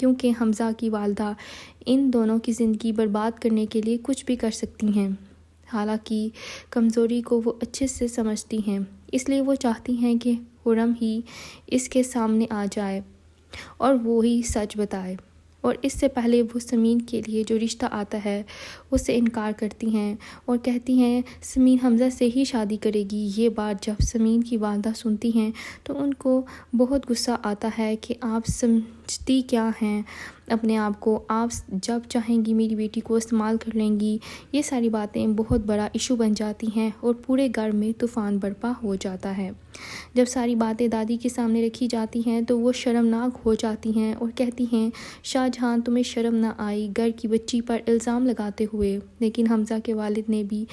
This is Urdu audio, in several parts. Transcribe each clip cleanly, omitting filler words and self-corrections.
کیونکہ حمزہ کی والدہ ان دونوں کی زندگی برباد کرنے کے لیے کچھ بھی کر سکتی ہیں۔ حالہ کی کمزوری کو وہ اچھے سے سمجھتی ہیں، اس لیے وہ چاہتی ہیں کہ خرم ہی اس کے سامنے آ جائے اور وہی سچ بتائے، اور اس سے پہلے وہ سمین کے لیے جو رشتہ آتا ہے اس سے انکار کرتی ہیں اور کہتی ہیں سمین حمزہ سے ہی شادی کرے گی۔ یہ بات جب سمین کی والدہ سنتی ہیں تو ان کو بہت غصہ آتا ہے کہ آپ سمجھتی کیا ہیں اپنے آپ کو، آپ جب چاہیں گی میری بیٹی کو استعمال کر لیں گی۔ یہ ساری باتیں بہت بڑا ایشو بن جاتی ہیں اور پورے گھر میں طوفان برپا ہو جاتا ہے۔ جب ساری باتیں دادی کے سامنے رکھی جاتی ہیں تو وہ شرمناک ہو جاتی ہیں اور کہتی ہیں شاہ جہاں تمہیں شرم نہ آئی گھر کی بچی پر الزام لگاتے ہوئے، لیکن حمزہ کے والد نے بھی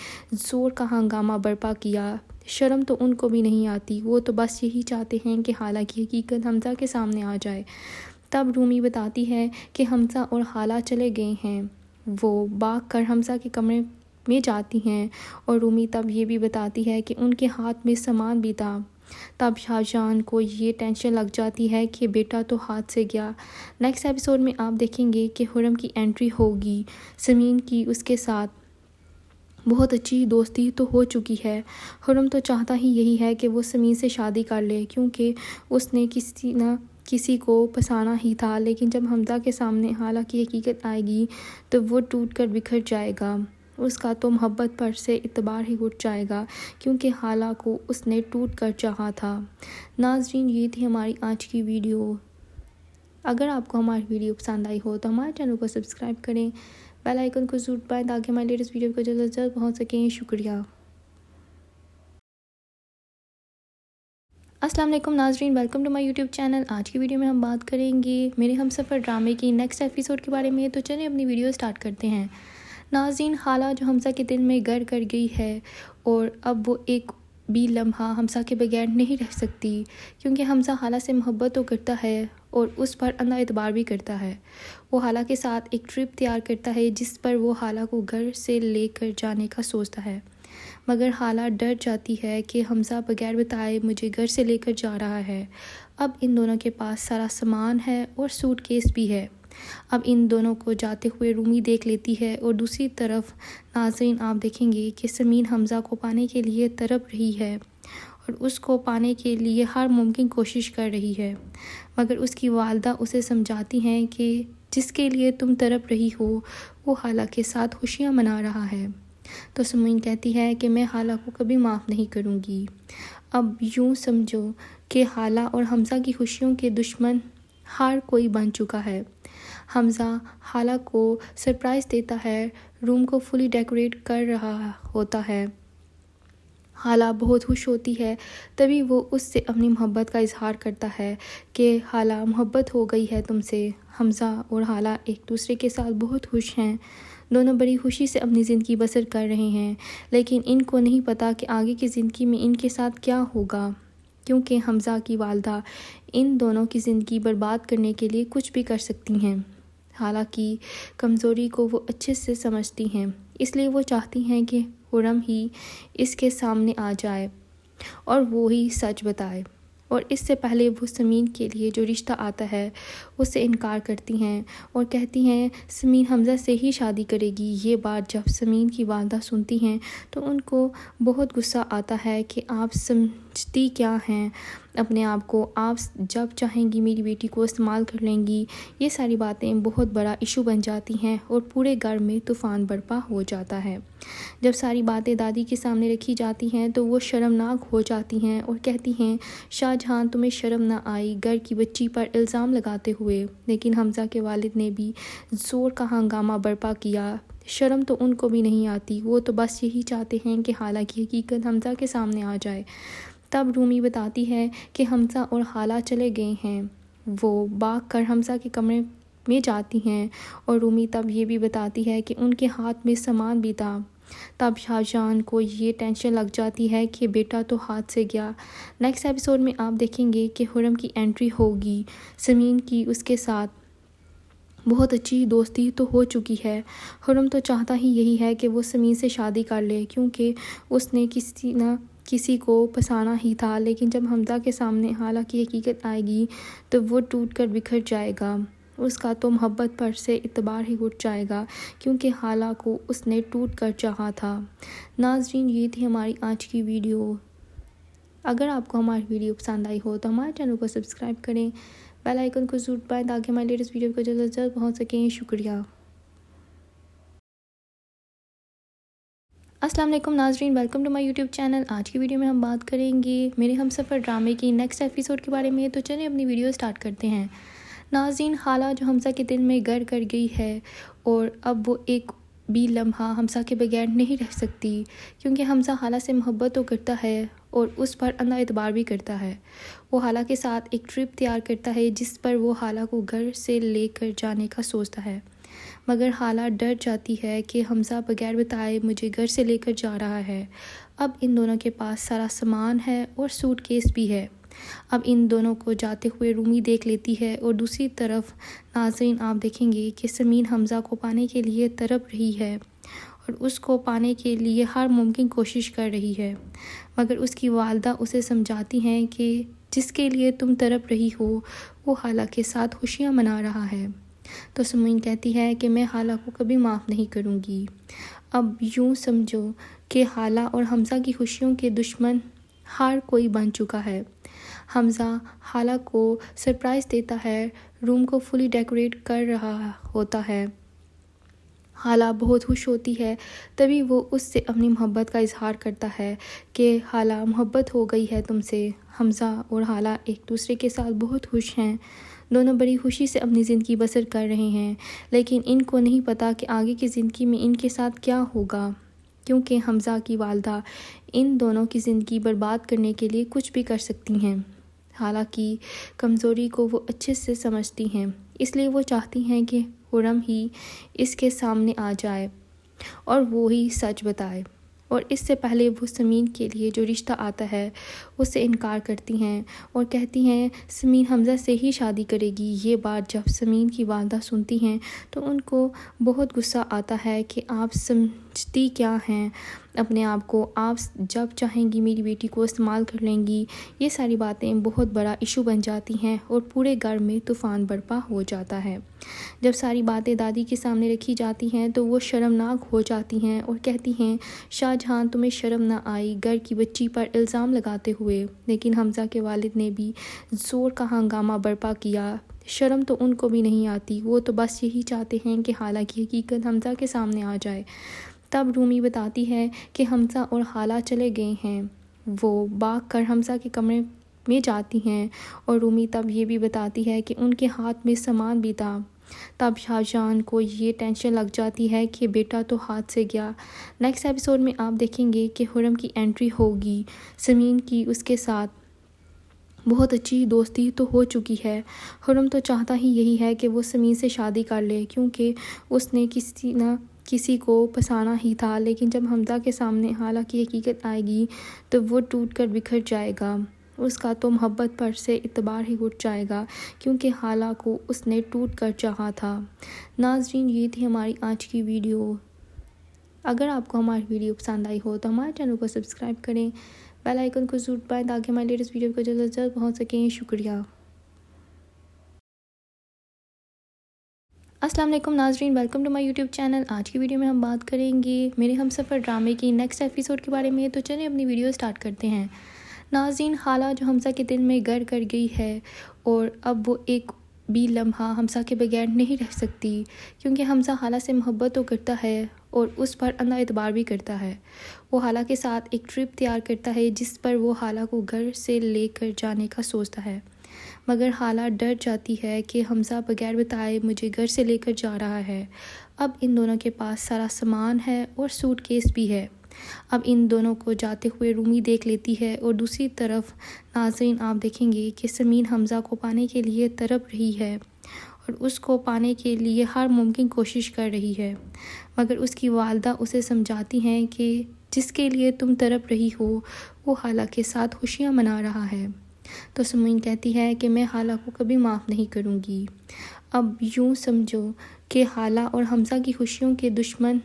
زور کا ہنگامہ برپا کیا۔ شرم تو ان کو بھی نہیں آتی، وہ تو بس یہی چاہتے ہیں کہ خالہ کی حقیقت حمزہ کے سامنے آ جائے۔ تب رومی بتاتی ہے کہ حمزہ اور خالہ چلے گئے ہیں۔ وہ بھاگ کر حمزہ کے کمرے میں جاتی ہیں اور رومی تب یہ بھی بتاتی ہے کہ ان کے ہاتھ میں سامان بھی تھا۔ تب شاہ جہاں کو یہ ٹینشن لگ جاتی ہے کہ بیٹا تو ہاتھ سے گیا۔ نیکسٹ ایپیسوڈ میں آپ دیکھیں گے کہ خرم کی انٹری ہوگی، سمین کی اس کے ساتھ بہت اچھی دوستی تو ہو چکی ہے۔ خرم تو چاہتا ہی یہی ہے کہ وہ سمین سے شادی کر لے کیونکہ اس نے کسی نہ کسی کو پسانا ہی تھا، لیکن جب حمزہ کے سامنے خالہ کی حقیقت آئے گی تو وہ ٹوٹ کر بکھر جائے گا، اس کا تو محبت پر سے اعتبار ہی اٹھ جائے گا کیونکہ خالہ کو اس نے ٹوٹ کر چاہا تھا۔ ناظرین، یہ تھی ہماری آج کی ویڈیو۔ اگر آپ کو ہماری ویڈیو پسند آئی ہو تو ہمارے چینل کو سبسکرائب کریں، بیل آئیکن کو ضرور دبائیں تاکہ ہماری لیٹسٹ ویڈیو کو جلد از جلد پہنچ سکیں۔ شکریہ۔ السلام علیکم ناظرین، welcome to my YouTube channel. آج کی ویڈیو میں ہم بات کریں گے میرے ہم سفر ڈرامے کی نیکسٹ ایپیسوڈ کے بارے میں، تو چلیں اپنی ویڈیو سٹارٹ کرتے ہیں۔ ناظرین، خالہ جو حمزہ کے دل میں گھر کر گئی ہے اور اب وہ ایک بھی لمحہ حمزہ کے بغیر نہیں رہ سکتی کیونکہ حمزہ خالہ سے محبت تو کرتا ہے اور اس پر اندھا اعتبار بھی کرتا ہے۔ وہ خالہ کے ساتھ ایک ٹرپ تیار کرتا ہے جس پر وہ خالہ کو گھر سے لے کر جانے کا سوچتا ہے، مگر خالہ ڈر جاتی ہے کہ حمزہ بغیر بتائے مجھے گھر سے لے کر جا رہا ہے۔ اب ان دونوں کے پاس سارا سامان ہے اور سوٹ کیس بھی ہے۔ اب ان دونوں کو جاتے ہوئے رومی دیکھ لیتی ہے اور دوسری طرف ناظرین آپ دیکھیں گے کہ سمین حمزہ کو پانے کے لیے تڑپ رہی ہے اور اس کو پانے کے لیے ہر ممکن کوشش کر رہی ہے، مگر اس کی والدہ اسے سمجھاتی ہیں کہ جس کے لیے تم تڑپ رہی ہو وہ خالہ کے ساتھ خوشیاں منا رہا ہے۔ تو سمین کہتی ہے کہ میں خالہ کو کبھی معاف نہیں کروں گی۔ اب یوں سمجھو کہ خالہ اور حمزہ کی خوشیوں کے دشمن ہر کوئی بن چکا ہے۔ حمزہ خالہ کو سرپرائز دیتا ہے، روم کو فلی ڈیکوریٹ کر رہا ہوتا ہے۔ خالہ بہت خوش ہوتی ہے، تبھی وہ اس سے اپنی محبت کا اظہار کرتا ہے کہ خالہ محبت ہو گئی ہے تم سے۔ حمزہ اور خالہ ایک دوسرے کے ساتھ بہت خوش ہیں، دونوں بڑی خوشی سے اپنی زندگی بسر کر رہے ہیں، لیکن ان کو نہیں پتا کہ آگے کی زندگی میں ان کے ساتھ کیا ہوگا کیونکہ حمزہ کی والدہ ان دونوں کی زندگی برباد کرنے کے لیے کچھ بھی کر سکتی ہیں۔ خالہ کی کمزوری کو وہ اچھے سے سمجھتی ہیں، اس لیے وہ چاہتی ہیں کہ خرم ہی اس کے سامنے آ جائے اور وہی سچ بتائے، اور اس سے پہلے وہ سمین کے لیے جو رشتہ آتا ہے اس سے انکار کرتی ہیں اور کہتی ہیں سمین حمزہ سے ہی شادی کرے گی۔ یہ بات جب سمین کی والدہ سنتی ہیں تو ان کو بہت غصہ آتا ہے کہ آپ سمجھتی کیا ہیں اپنے آپ کو، آپ جب چاہیں گی میری بیٹی کو استعمال کر لیں گی۔ یہ ساری باتیں بہت بڑا ایشو بن جاتی ہیں اور پورے گھر میں طوفان برپا ہو جاتا ہے۔ جب ساری باتیں دادی کے سامنے رکھی جاتی ہیں تو وہ شرمناک ہو جاتی ہیں اور کہتی ہیں شاہ جہاں تمہیں شرم نہ آئی گھر کی بچی پر الزام لگاتے ہوئے، لیکن حمزہ کے والد نے بھی زور کا ہنگامہ برپا کیا۔ شرم تو ان کو بھی نہیں آتی، وہ تو بس یہی چاہتے ہیں کہ خالہ کی حقیقت حمزہ کے سامنے آ جائے۔ تب رومی بتاتی ہے کہ حمزہ اور خالہ چلے گئے ہیں۔ وہ بھاگ کر حمزہ کے کمرے میں جاتی ہیں اور رومی تب یہ بھی بتاتی ہے کہ ان کے ہاتھ میں سامان بھی تھا۔ تب شاہ جہاں کو یہ ٹینشن لگ جاتی ہے کہ بیٹا تو ہاتھ سے گیا۔ نیکسٹ ایپیسوڈ میں آپ دیکھیں گے کہ خرم کی انٹری ہوگی، سمین کی اس کے ساتھ بہت اچھی دوستی تو ہو چکی ہے۔ خرم تو چاہتا ہی یہی ہے کہ وہ سمین سے شادی کر لے کیونکہ اس نے کسی نہ کسی کو پسانا ہی تھا، لیکن جب حمزہ کے سامنے خالہ کی حقیقت آئے گی تو وہ ٹوٹ کر بکھر جائے گا، اس کا تو محبت پر سے اعتبار ہی اٹھ جائے گا، کیونکہ حالہ کو اس نے ٹوٹ کر چاہا تھا۔ ناظرین، یہ تھی ہماری آج کی ویڈیو۔ اگر آپ کو ہماری ویڈیو پسند آئی ہو تو ہمارے چینل کو سبسکرائب کریں، بیل آئیکن کو ضرور دبائیں تاکہ ہماری لیٹسٹ ویڈیو کو جلد از جلد پہنچ سکیں۔ شکریہ۔ السلام علیکم ناظرین، welcome to my YouTube channel. آج کی ویڈیو میں ہم بات کریں گے میرے ہم سفر ڈرامے کی نیکسٹ ایپیسوڈ کے بارے میں، تو چلیں اپنی ویڈیو سٹارٹ کرتے ہیں۔ ناظرین، حالہ جو حمزہ کے دل میں گھر کر گئی ہے اور اب وہ ایک بھی لمحہ حمزہ کے بغیر نہیں رہ سکتی، کیونکہ حمزہ حالہ سے محبت تو کرتا ہے اور اس پر اندھا اعتبار بھی کرتا ہے۔ وہ حالہ کے ساتھ ایک ٹرپ تیار کرتا ہے جس پر وہ حالہ کو گھر سے لے کر جانے کا سوچتا ہے، مگر حالہ ڈر جاتی ہے کہ حمزہ بغیر بتائے مجھے گھر سے لے کر جا رہا ہے۔ اب ان دونوں کے پاس سارا سامان ہے اور سوٹ کیس بھی ہے۔ اب ان دونوں کو جاتے ہوئے رومی دیکھ لیتی ہے اور دوسری طرف ناظرین آپ دیکھیں گے کہ سمین حمزہ کو پانے کے لیے تڑپ رہی ہے اور اس کو پانے کے لیے ہر ممکن کوشش کر رہی ہے، مگر اس کی والدہ اسے سمجھاتی ہیں کہ جس کے لیے تم تڑپ رہی ہو وہ حالہ کے ساتھ خوشیاں منا رہا ہے۔ تو سمین کہتی ہے کہ میں حالہ کو کبھی معاف نہیں کروں گی۔ اب یوں سمجھو کہ حالہ اور حمزہ کی خوشیوں کے دشمن ہر کوئی بن چکا ہے۔ حمزہ حالہ کو سرپرائز دیتا ہے، روم کو فلی ڈیکوریٹ کر رہا ہوتا ہے۔ حالہ بہت خوش ہوتی ہے، تبھی وہ اس سے اپنی محبت کا اظہار کرتا ہے کہ حالہ محبت ہو گئی ہے تم سے۔ حمزہ اور حالہ ایک دوسرے کے ساتھ بہت خوش ہیں، دونوں بڑی خوشی سے اپنی زندگی بسر کر رہے ہیں، لیکن ان کو نہیں پتا کہ آگے کی زندگی میں ان کے ساتھ کیا ہوگا، کیونکہ حمزہ کی والدہ ان دونوں کی زندگی برباد کرنے کے لیے کچھ بھی کر سکتی ہیں۔ حالہ کی کمزوری کو وہ اچھے سے سمجھتی ہیں، اس لیے وہ چاہتی ہیں کہ خرم ہی اس کے سامنے آ جائے اور وہی سچ بتائے، اور اس سے پہلے وہ سمین کے لیے جو رشتہ آتا ہے اس سے انکار کرتی ہیں اور کہتی ہیں سمین حمزہ سے ہی شادی کرے گی۔ یہ بات جب سمین کی والدہ سنتی ہیں تو ان کو بہت غصہ آتا ہے کہ آپ سمجھتی کیا ہیں اپنے آپ کو، آپ جب چاہیں گی میری بیٹی کو استعمال کر لیں گی۔ یہ ساری باتیں بہت بڑا ایشو بن جاتی ہیں اور پورے گھر میں طوفان برپا ہو جاتا ہے۔ جب ساری باتیں دادی کے سامنے رکھی جاتی ہیں تو وہ شرمناک ہو جاتی ہیں اور کہتی ہیں شاہ جہاں تمہیں شرم نہ آئی گھر کی بچی پر الزام لگاتے ہوئے، لیکن حمزہ کے والد نے بھی زور کا ہنگامہ برپا کیا۔ شرم تو ان کو بھی نہیں آتی، وہ تو بس یہی چاہتے ہیں کہ حالہ کی حقیقت حمزہ کے سامنے آ جائے۔ تب رومی بتاتی ہے کہ حمزہ اور حالہ چلے گئے ہیں۔ وہ بھاگ کر حمزہ کے کمرے میں جاتی ہیں اور رومی تب یہ بھی بتاتی ہے کہ ان کے ہاتھ میں سامان بھی تھا۔ تب شاہ جہاں کو یہ ٹینشن لگ جاتی ہے کہ بیٹا تو ہاتھ سے گیا۔ نیکسٹ ایپیسوڈ میں آپ دیکھیں گے کہ خرم کی انٹری ہوگی، سمین کی اس کے ساتھ بہت اچھی دوستی تو ہو چکی ہے۔ خرم تو چاہتا ہی یہی ہے کہ وہ سمین سے شادی کر لے، کیونکہ اس نے کسی نہ کسی کو پسانا ہی تھا، لیکن جب حمزہ کے سامنے حالہ کی حقیقت آئے گی تو وہ ٹوٹ کر بکھر جائے گا، اس کا تو محبت پر سے اعتبار ہی اٹھ جائے گا، کیونکہ حالہ کو اس نے ٹوٹ کر چاہا تھا۔ ناظرین، یہ تھی ہماری آج کی ویڈیو۔ اگر آپ کو ہماری ویڈیو پسند آئی ہو تو ہمارے چینل کو سبسکرائب کریں، بیل آئیکن کو ضرور دبائیں تاکہ ہماری لیٹسٹ ویڈیو کو جلد از جلد پہنچ سکیں۔ شکریہ۔ السلام علیکم ناظرین، welcome to my YouTube channel. آج کی ویڈیو میں ہم بات کریں گے میرے ہم سفر ڈرامے کی نیکسٹ ایپیسوڈ کے بارے میں، تو چلیں اپنی ویڈیو سٹارٹ کرتے ہیں۔ ناظرین، حالہ جو حمزہ کے دل میں گھر کر گئی ہے اور اب وہ ایک بھی لمحہ حمزہ کے بغیر نہیں رہ سکتی، کیونکہ حمزہ حالہ سے محبت تو کرتا ہے اور اس پر اندھا اعتبار بھی کرتا ہے۔ وہ حالہ کے ساتھ ایک ٹرپ تیار کرتا ہے جس پر وہ حالہ کو گھر سے لے کر جانے کا سوچتا ہے، مگر حالہ ڈر جاتی ہے کہ حمزہ بغیر بتائے مجھے گھر سے لے کر جا رہا ہے۔ اب ان دونوں کے پاس سارا سامان ہے اور سوٹ کیس بھی ہے۔ اب ان دونوں کو جاتے ہوئے رومی دیکھ لیتی ہے اور دوسری طرف ناظرین آپ دیکھیں گے کہ سمین حمزہ کو پانے کے لیے تڑپ رہی ہے اور اس کو پانے کے لیے ہر ممکن کوشش کر رہی ہے، مگر اس کی والدہ اسے سمجھاتی ہیں کہ جس کے لیے تم تڑپ رہی ہو وہ حالہ کے ساتھ خوشیاں منا رہا ہے۔ تو سمین کہتی ہے کہ میں حالہ کو کبھی معاف نہیں کروں گی۔ اب یوں سمجھو کہ حالہ اور حمزہ کی خوشیوں کے دشمن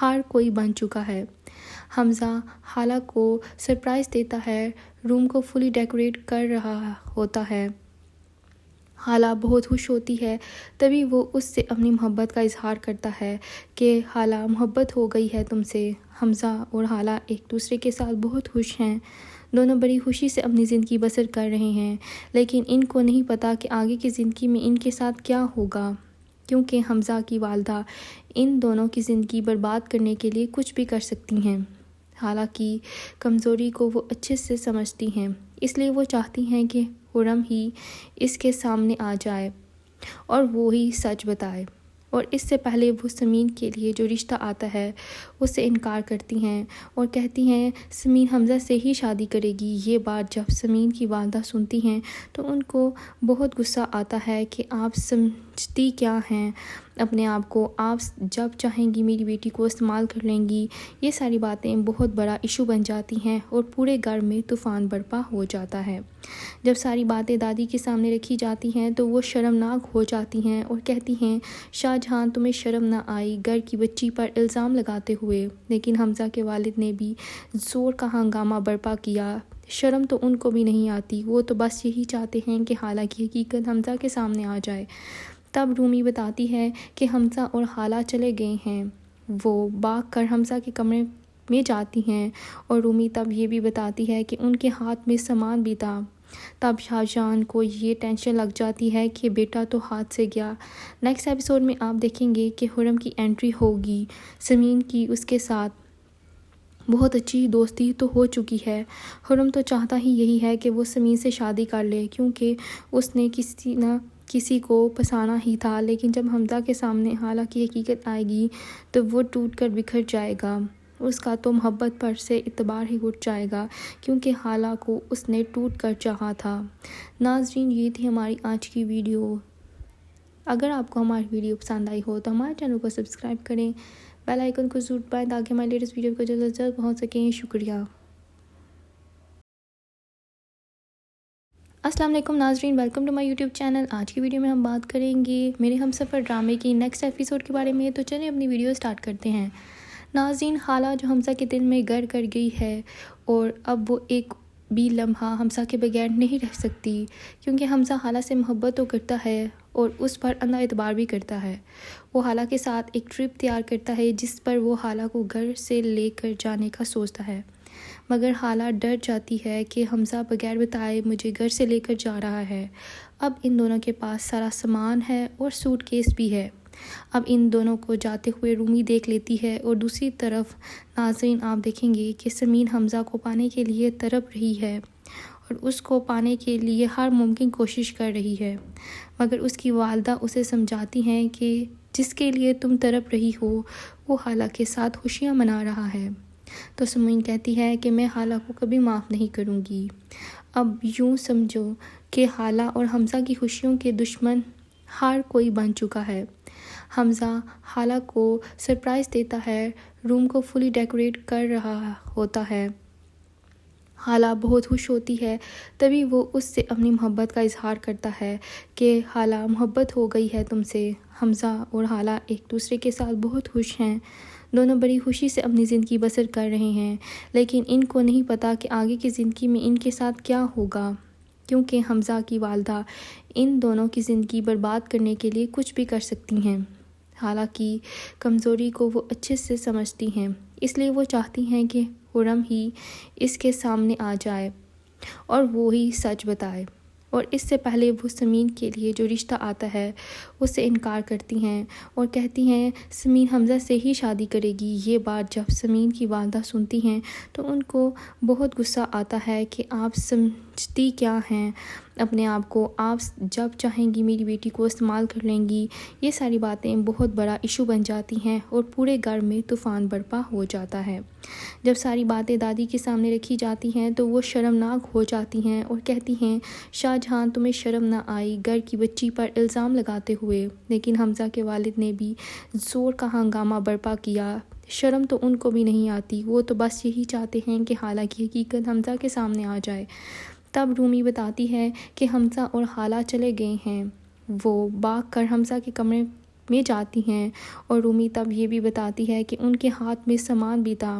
ہر کوئی بن چکا ہے۔ حمزہ حالہ کو سرپرائز دیتا ہے، روم کو فلی ڈیکوریٹ کر رہا ہوتا ہے۔ حالہ بہت خوش ہوتی ہے، تبھی وہ اس سے اپنی محبت کا اظہار کرتا ہے کہ حالہ محبت ہو گئی ہے تم سے۔ حمزہ اور حالہ ایک دوسرے کے ساتھ بہت خوش ہیں، دونوں بڑی خوشی سے اپنی زندگی بسر کر رہے ہیں، لیکن ان کو نہیں پتہ کہ آگے کی زندگی میں ان کے ساتھ کیا ہوگا، کیونکہ حمزہ کی والدہ ان دونوں کی زندگی برباد کرنے کے لیے کچھ بھی کر سکتی ہیں۔ حالہ کی کمزوری کو وہ اچھے سے سمجھتی ہیں، اس لیے وہ چاہتی ہیں کہ خرم ہی اس کے سامنے آ جائے اور وہی سچ بتائے، اور اس سے پہلے وہ سمین کے لیے جو رشتہ آتا ہے اس سے انکار کرتی ہیں اور کہتی ہیں سمین حمزہ سے ہی شادی کرے گی۔ یہ بات جب سمین کی والدہ سنتی ہیں تو ان کو بہت غصہ آتا ہے کہ آپ سمجھتی کیا ہیں اپنے آپ کو، آپ جب چاہیں گی میری بیٹی کو استعمال کر لیں گی۔ یہ ساری باتیں بہت بڑا ایشو بن جاتی ہیں اور پورے گھر میں طوفان برپا ہو جاتا ہے۔ جب ساری باتیں دادی کے سامنے رکھی جاتی ہیں تو وہ شرمناک ہو جاتی ہیں اور کہتی ہیں شاہ جہاں تمہیں شرم نہ آئی گھر کی بچی پر الزام لگاتے ہوئے، لیکن حمزہ کے والد نے بھی زور کا ہنگامہ برپا کیا۔ شرم تو ان کو بھی نہیں آتی، وہ تو بس یہی چاہتے ہیں کہ حالہ کی حقیقت حمزہ کے سامنے آ جائے۔ تب رومی بتاتی ہے کہ حمزہ اور حالہ چلے گئے ہیں، وہ بھاگ کر حمزہ کے کمرے میں جاتی ہیں، اور رومی تب یہ بھی بتاتی ہے کہ ان کے ہاتھ میں سامان بھی تھا۔ تب شاہ جہان کو یہ ٹینشن لگ جاتی ہے کہ بیٹا تو ہاتھ سے گیا۔ نیکسٹ ایپیسوڈ میں آپ دیکھیں گے کہ خرم کی انٹری ہوگی، سمین کی اس کے ساتھ بہت اچھی دوستی تو ہو چکی ہے۔ خرم تو چاہتا ہی یہی ہے کہ وہ سمین سے شادی کر لے، کیونکہ اس نے کسی نہ کسی کو پسانا ہی تھا، لیکن جب حمزہ کے سامنے حالہ کی حقیقت آئے گی تو وہ ٹوٹ کر بکھر جائے گا، اس کا تو محبت پر سے اعتبار ہی اٹھ جائے گا، کیونکہ حالہ کو اس نے ٹوٹ کر چاہا تھا۔ ناظرین، یہ تھی ہماری آج کی ویڈیو۔ اگر آپ کو ہماری ویڈیو پسند آئی ہو تو ہمارے چینل کو سبسکرائب کریں، بیل آئیکن کو ضرور دبائیں تاکہ ہماری لیٹسٹ ویڈیو کو جلد از جلد پہنچ سکیں۔ شکریہ۔ السلام علیکم ناظرین، welcome to my YouTube channel. آج کی ویڈیو میں ہم بات کریں گے میرے ہم سفر ڈرامے کی نیکسٹ ایپیسوڈ کے بارے میں، تو چلیں اپنی ویڈیو سٹارٹ کرتے ہیں۔ ناظرین، حالہ جو حمزہ کے دل میں گھر کر گئی ہے اور اب وہ ایک بھی لمحہ حمزہ کے بغیر نہیں رہ سکتی، کیونکہ حمزہ حالہ سے محبت تو کرتا ہے اور اس پر اندھا اعتبار بھی کرتا ہے۔ وہ حالہ کے ساتھ ایک ٹرپ تیار کرتا ہے جس پر وہ حالہ کو گھر سے لے کر جانے کا سوچتا ہے، مگر حالہ ڈر جاتی ہے کہ حمزہ بغیر بتائے مجھے گھر سے لے کر جا رہا ہے۔ اب ان دونوں کے پاس سارا سامان ہے اور سوٹ کیس بھی ہے۔ اب ان دونوں کو جاتے ہوئے رومی دیکھ لیتی ہے، اور دوسری طرف ناظرین آپ دیکھیں گے کہ سمین حمزہ کو پانے کے لیے تڑپ رہی ہے اور اس کو پانے کے لیے ہر ممکن کوشش کر رہی ہے، مگر اس کی والدہ اسے سمجھاتی ہیں کہ جس کے لیے تم تڑپ رہی ہو وہ حالہ کے ساتھ خوشیاں منا رہا ہے۔ تو سمین کہتی ہے کہ میں حالہ کو کبھی معاف نہیں کروں گی۔ اب یوں سمجھو کہ حالہ اور حمزہ کی خوشیوں کے دشمن ہر کوئی بن چکا ہے۔ حمزہ حالہ کو سرپرائز دیتا ہے، روم کو فلی ڈیکوریٹ کر رہا ہوتا ہے۔ حالہ بہت خوش ہوتی ہے، تبھی وہ اس سے اپنی محبت کا اظہار کرتا ہے کہ حالہ محبت ہو گئی ہے تم سے۔ حمزہ اور حالہ ایک دوسرے کے ساتھ بہت خوش ہیں، دونوں بڑی خوشی سے اپنی زندگی بسر کر رہے ہیں، لیکن ان کو نہیں پتہ کہ آگے کی زندگی میں ان کے ساتھ کیا ہوگا، کیونکہ حمزہ کی والدہ ان دونوں کی زندگی برباد کرنے کے لیے کچھ بھی کر سکتی ہیں۔ حالہ کی کمزوری کو وہ اچھے سے سمجھتی ہیں، اس لیے وہ چاہتی ہیں کہ خرم ہی اس کے سامنے آ جائے اور وہی سچ بتائے، اور اس سے پہلے وہ سمین کے لیے جو رشتہ آتا ہے اس سے انکار کرتی ہیں اور کہتی ہیں سمین حمزہ سے ہی شادی کرے گی۔ یہ بات جب سمین کی والدہ سنتی ہیں تو ان کو بہت غصہ آتا ہے کہ آپ سمجھتی کیا ہیں اپنے آپ کو، آپ جب چاہیں گی میری بیٹی کو استعمال کر لیں گی۔ یہ ساری باتیں بہت بڑا ایشو بن جاتی ہیں اور پورے گھر میں طوفان برپا ہو جاتا ہے۔ جب ساری باتیں دادی کے سامنے رکھی جاتی ہیں تو وہ شرمناک ہو جاتی ہیں اور کہتی ہیں شاہ جہاں تمہیں شرم نہ آئی گھر کی بچی پر الزام لگاتے ہوئے، لیکن حمزہ کے والد نے بھی زور کا ہنگامہ برپا کیا۔ شرم تو ان کو بھی نہیں آتی، وہ تو بس یہی چاہتے ہیں کہ حالہ کی حقیقت حمزہ کے سامنے آ جائے۔ تب رومی بتاتی ہے کہ حمزہ اور حالہ چلے گئے ہیں، وہ بھاگ کر حمزہ کے کمرے میں جاتی ہیں، اور رومی تب یہ بھی بتاتی ہے کہ ان کے ہاتھ میں سامان بھی تھا۔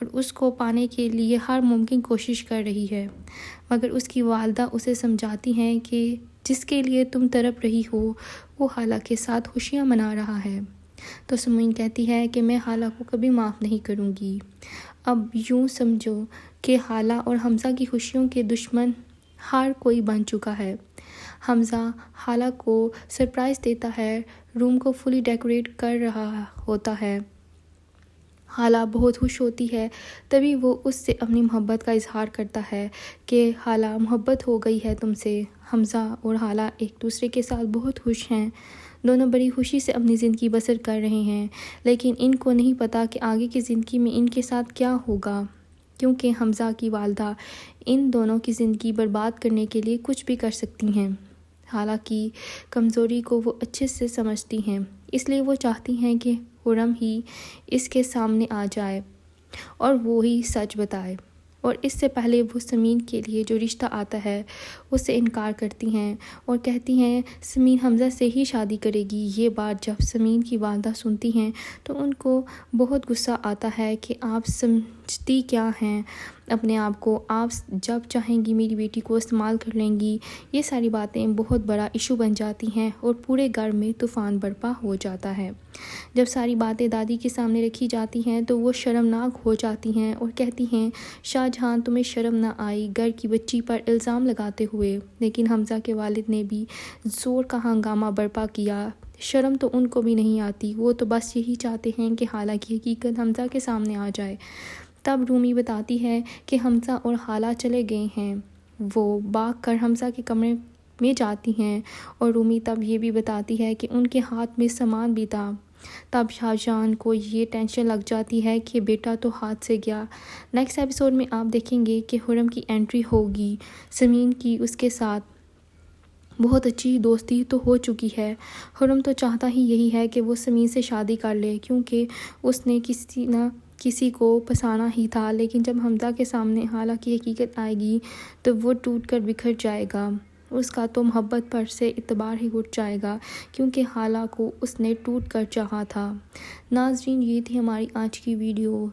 اور اس کو پانے کے لیے ہر ممکن کوشش کر رہی ہے، مگر اس کی والدہ اسے سمجھاتی ہیں کہ جس کے لیے تم تڑپ رہی ہو وہ حالہ کے ساتھ خوشیاں منا رہا ہے۔ تو سمین کہتی ہے کہ میں حالہ کو کبھی معاف نہیں کروں گی۔ اب یوں سمجھو کہ حالہ اور حمزہ کی خوشیوں کے دشمن ہر کوئی بن چکا ہے۔ حمزہ حالہ کو سرپرائز دیتا ہے، روم کو فلی ڈیکوریٹ کر رہا ہوتا ہے۔ حالہ بہت خوش ہوتی ہے، تبھی وہ اس سے اپنی محبت کا اظہار کرتا ہے کہ حالہ محبت ہو گئی ہے تم سے۔ حمزہ اور حالہ ایک دوسرے کے ساتھ بہت خوش ہیں، دونوں بڑی خوشی سے اپنی زندگی بسر کر رہے ہیں، لیکن ان کو نہیں پتا کہ آگے کی زندگی میں ان کے ساتھ کیا ہوگا، کیونکہ حمزہ کی والدہ ان دونوں کی زندگی برباد کرنے کے لیے کچھ بھی کر سکتی ہیں۔ حالہ کی کمزوری کو وہ اچھے سے سمجھتی ہیں، اس لیے وہ چاہتی ہیں کہ خرم ہی اس کے سامنے آ جائے اور وہی سچ بتائے، اور اس سے پہلے وہ سمین کے لیے جو رشتہ آتا ہے اس سے انکار کرتی ہیں اور کہتی ہیں سمین حمزہ سے ہی شادی کرے گی۔ یہ بات جب سمین کی والدہ سنتی ہیں تو ان کو بہت غصہ آتا ہے کہ آپ سمجھتی کیا ہیں اپنے آپ کو، آپ جب چاہیں گی میری بیٹی کو استعمال کر لیں گی۔ یہ ساری باتیں بہت بڑا ایشو بن جاتی ہیں اور پورے گھر میں طوفان برپا ہو جاتا ہے۔ جب ساری باتیں دادی کے سامنے رکھی جاتی ہیں تو وہ شرمناک ہو جاتی ہیں اور کہتی ہیں شاہ جہاں تمہیں شرم نہ آئی گھر کی بچی پر الزام لگاتے ہوئے، لیکن حمزہ کے والد نے بھی زور کا ہنگامہ برپا کیا۔ شرم تو ان کو بھی نہیں آتی، وہ تو بس یہی چاہتے ہیں کہ حالہ کی حقیقت حمزہ کے سامنے آ جائے۔ تب رومی بتاتی ہے کہ حمزہ اور حالہ چلے گئے ہیں۔ وہ بھاگ کر حمزہ کے کمرے میں جاتی ہیں اور رومی تب یہ بھی بتاتی ہے کہ ان کے ہاتھ میں سامان بھی تھا۔ تب شاہ جہان کو یہ ٹینشن لگ جاتی ہے کہ بیٹا تو ہاتھ سے گیا۔ نیکسٹ ایپیسوڈ میں آپ دیکھیں گے کہ خرم کی انٹری ہوگی، سمین کی اس کے ساتھ بہت اچھی دوستی تو ہو چکی ہے۔ خرم تو چاہتا ہی یہی ہے کہ وہ سمین سے شادی کر لے، کیونکہ اس نے کسی نہ کسی کو پسانا ہی تھا، لیکن جب حمزہ کے سامنے حالہ کی حقیقت آئے گی تو وہ ٹوٹ کر بکھر جائے گا، اس کا تو محبت پر سے اعتبار ہی اٹھ جائے گا، کیونکہ حالہ کو اس نے ٹوٹ کر چاہا تھا۔ ناظرین، یہ تھی ہماری آج کی ویڈیو۔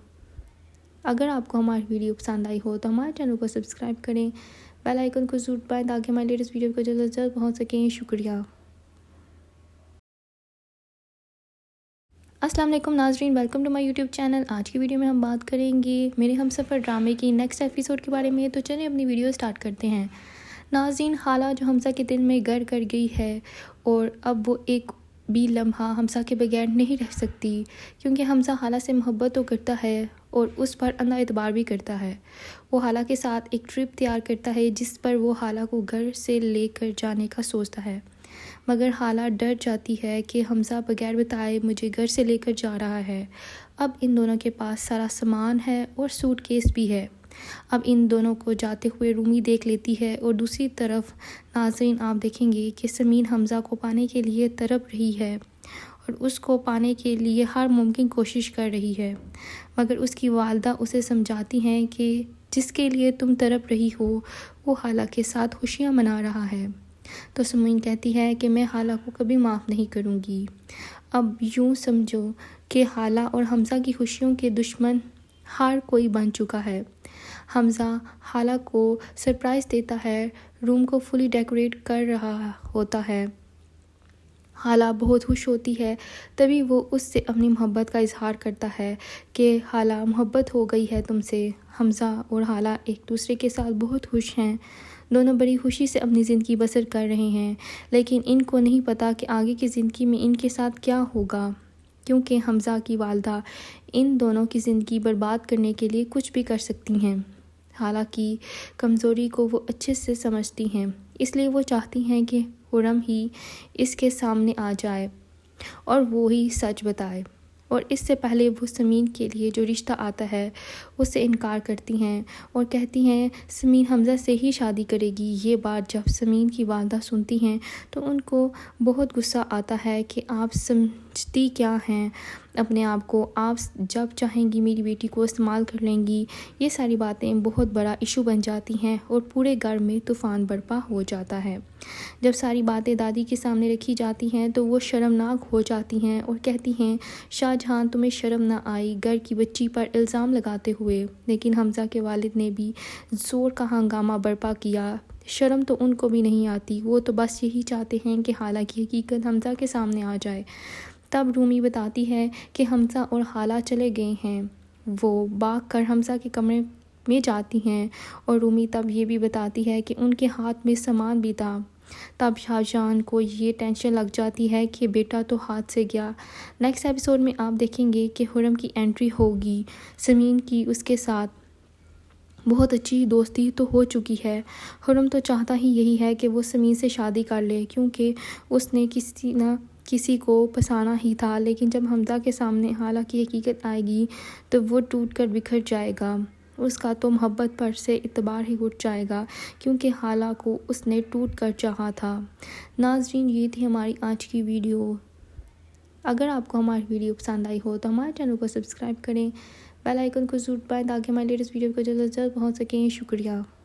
اگر آپ کو ہماری ویڈیو پسند آئی ہو تو ہمارے چینل کو سبسکرائب کریں، بیل آئیکن کو ضرور دبائیں تاکہ ہماری لیٹسٹ ویڈیو کو جلد از جلد پہنچ سکیں۔ شکریہ۔ السلام علیکم ناظرین، welcome to my YouTube channel. آج کی ویڈیو میں ہم بات کریں گے میرے ہم سفر ڈرامے کی نیکسٹ ایپیسوڈ کے بارے میں، تو چلیں اپنی ویڈیو سٹارٹ کرتے ہیں۔ ناظرین، حالہ جو حمزہ کے دل میں گھر کر گئی ہے اور اب وہ ایک بھی لمحہ حمزہ کے بغیر نہیں رہ سکتی، کیونکہ حمزہ حالہ سے محبت تو کرتا ہے اور اس پر اندھا اعتبار بھی کرتا ہے۔ وہ حالہ کے ساتھ ایک ٹرپ تیار کرتا ہے جس پر وہ حالہ کو گھر سے لے کر جانے کا سوچتا ہے، مگر حالہ ڈر جاتی ہے کہ حمزہ بغیر بتائے مجھے گھر سے لے کر جا رہا ہے۔ اب ان دونوں کے پاس سارا سامان ہے اور سوٹ کیس بھی ہے۔ اب ان دونوں کو جاتے ہوئے رومی دیکھ لیتی ہے اور دوسری طرف ناظرین آپ دیکھیں گے کہ سمین حمزہ کو پانے کے لیے تڑپ رہی ہے اور اس کو پانے کے لیے ہر ممکن کوشش کر رہی ہے، مگر اس کی والدہ اسے سمجھاتی ہیں کہ جس کے لیے تم تڑپ رہی ہو وہ حالہ کے ساتھ خوشیاں منا رہا ہے۔ تو سمین کہتی ہے کہ میں حالہ کو کبھی معاف نہیں کروں گی۔ اب یوں سمجھو کہ حالہ اور حمزہ کی خوشیوں کے دشمن ہر کوئی بن چکا ہے۔ حمزہ حالہ کو سرپرائز دیتا ہے، روم کو فلی ڈیکوریٹ کر رہا ہوتا ہے۔ حالہ بہت خوش ہوتی ہے، تبھی وہ اس سے اپنی محبت کا اظہار کرتا ہے کہ حالہ محبت ہو گئی ہے تم سے۔ حمزہ اور حالہ ایک دوسرے کے ساتھ بہت خوش ہیں، دونوں بڑی خوشی سے اپنی زندگی بسر کر رہے ہیں، لیکن ان کو نہیں پتا کہ آگے کی زندگی میں ان کے ساتھ کیا ہوگا، کیونکہ حمزہ کی والدہ ان دونوں کی زندگی برباد کرنے کے لیے کچھ بھی کر سکتی ہیں۔ حالہ کی کمزوری کو وہ اچھے سے سمجھتی ہیں، اس لیے وہ چاہتی ہیں کہ خرم ہی اس کے سامنے آ جائے اور وہی سچ بتائے، اور اس سے پہلے وہ سمین کے لیے جو رشتہ آتا ہے اس سے انکار کرتی ہیں اور کہتی ہیں سمین حمزہ سے ہی شادی کرے گی۔ یہ بات جب سمین کی والدہ سنتی ہیں تو ان کو بہت غصہ آتا ہے کہ آپ سمجھ سمجھتی کیا ہیں اپنے آپ کو، آپ جب چاہیں گی میری بیٹی کو استعمال کر لیں گی، یہ ساری باتیں بہت بڑا ایشو بن جاتی ہیں اور پورے گھر میں طوفان برپا ہو جاتا ہے۔ جب ساری باتیں دادی کے سامنے رکھی جاتی ہیں تو وہ شرمناک ہو جاتی ہیں اور کہتی ہیں شاہ جہاں تمہیں شرم نہ آئی گھر کی بچی پر الزام لگاتے ہوئے، لیکن حمزہ کے والد نے بھی زور کا ہنگامہ برپا کیا۔ شرم تو ان کو بھی نہیں آتی، وہ تو بس یہی چاہتے ہیں کہ خالہ کی حقیقت حمزہ کے سامنے آ جائے۔ تب رومی بتاتی ہے کہ حمزہ اور خالہ چلے گئے ہیں۔ وہ بھاگ کر حمزہ کے کمرے میں جاتی ہیں اور رومی تب یہ بھی بتاتی ہے کہ ان کے ہاتھ میں سامان بھی تھا۔ تب شاہ جہان کو یہ ٹینشن لگ جاتی ہے کہ بیٹا تو ہاتھ سے گیا۔ نیکسٹ ایپیسوڈ میں آپ دیکھیں گے کہ خرم کی انٹری ہوگی، سمین کی اس کے ساتھ بہت اچھی دوستی تو ہو چکی ہے۔ خرم تو چاہتا ہی یہی ہے کہ وہ سمین سے شادی کر لے، کیونکہ اس نے کسی نہ کسی کو پسانا ہی تھا، لیکن جب حمزہ کے سامنے خالہ کی حقیقت آئے گی تو وہ ٹوٹ کر بکھر جائے گا، اس کا تو محبت پر سے اعتبار ہی اٹھ جائے گا، کیونکہ خالہ کو اس نے ٹوٹ کر چاہا تھا۔ ناظرین، یہ تھی ہماری آج کی ویڈیو۔ اگر آپ کو ہماری ویڈیو پسند آئی ہو تو ہمارے چینل کو سبسکرائب کریں، بیل آئیکن کو ضرور دبائیں تاکہ ہماری لیٹسٹ ویڈیو کو جلد از جلد پہنچ سکیں۔ شکریہ۔